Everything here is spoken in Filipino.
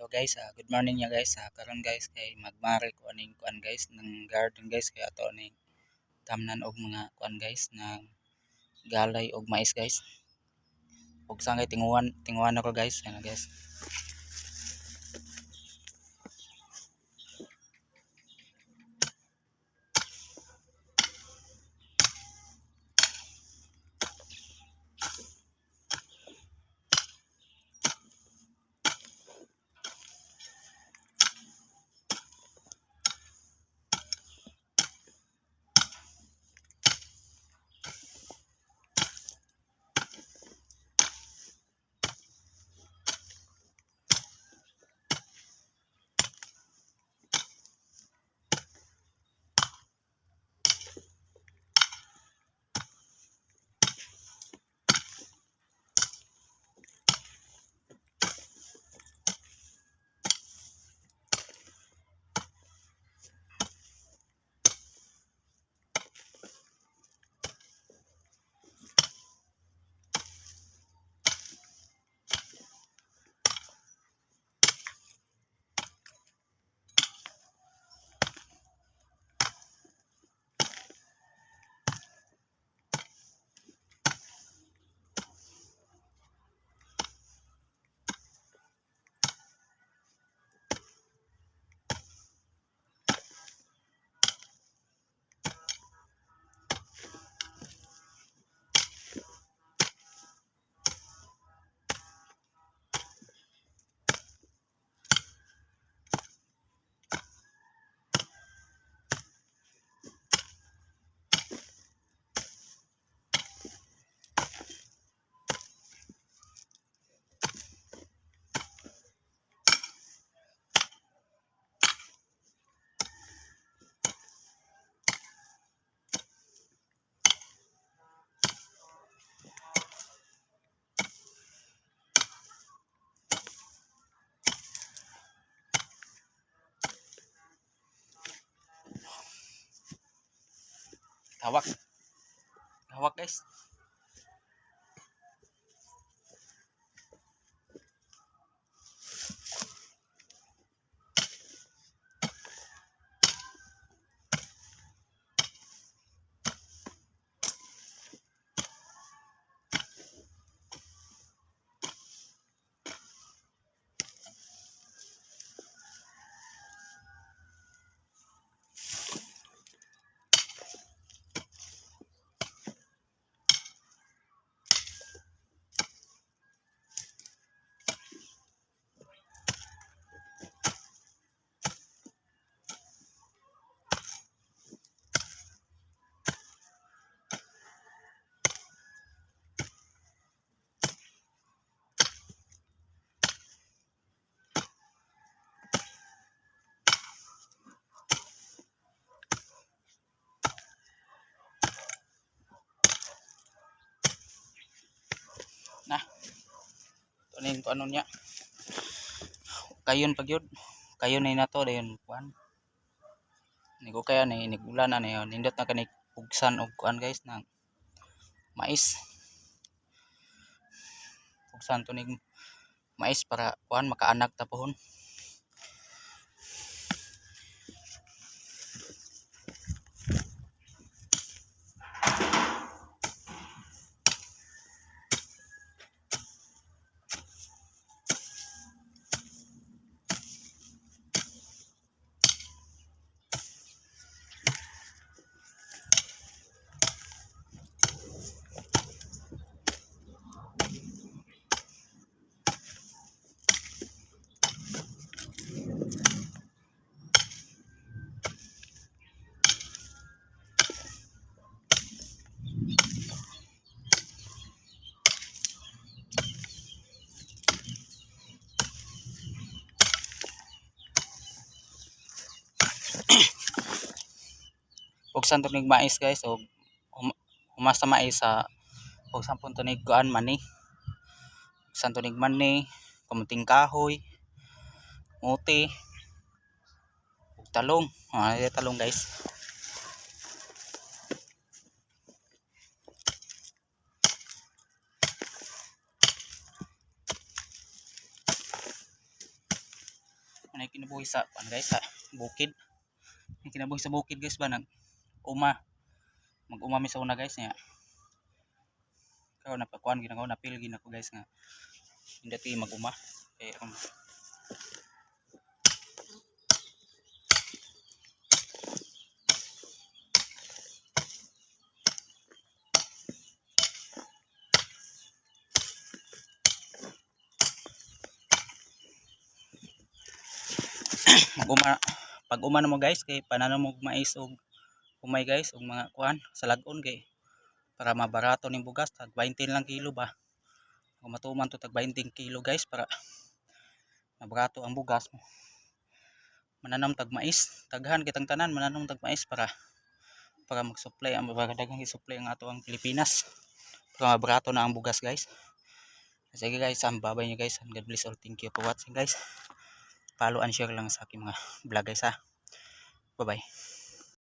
guys, good morning ya guys. Karon guys kay magmari ko aning kuan guys ng garden guys kaya ato ning tamnan og mga kuan guys ng galay og mais guys. Ug sangay tinguan ako guys. Ano guys. Hawak. Hawak guys. Nah, tunin ko ano niya. Kayon pagyud. Kayon na nato dayon kuan. Nigo kaya ni nigulan na yon. Nindot na kani pugsan og kuan guys ng mais. Pugsan to ning mais para kuan makaanak ta pohon. Pugsan to ning mais guys og humas sa mais sa pugsan pun to ning kuan mani. Pugsan to ning mani, kamuting kahoy, muti, ug talong. Talong guys. Ano kinabuhi sa guys sa bukid. Yung kinabuhi sa bukid guys ba mag-umami sa una guys niya. Kao napakuan ginagawa napil ginako guys nga hindi ti mag-uma. Kaya mag-uma pag uma na mo guys kay panano mo mais og umay guys og mga kuan sa lag-on kay para mabarato ning bugas tag 20 lang kilo ba. Kung matuman to tag 20 kilo guys para mabarato ang bugas mo. Mananam tag mais, daghan kitang tanan mananam tag mais para mag-supply ang daghang i-supply ang ato ang Pilipinas. Para mabarato na ang bugas guys. Sige guys, babay nyo guys. God bless all. Thank you for watching guys. Follow and share lang sa aking mga vlog guys ha. Bye bye.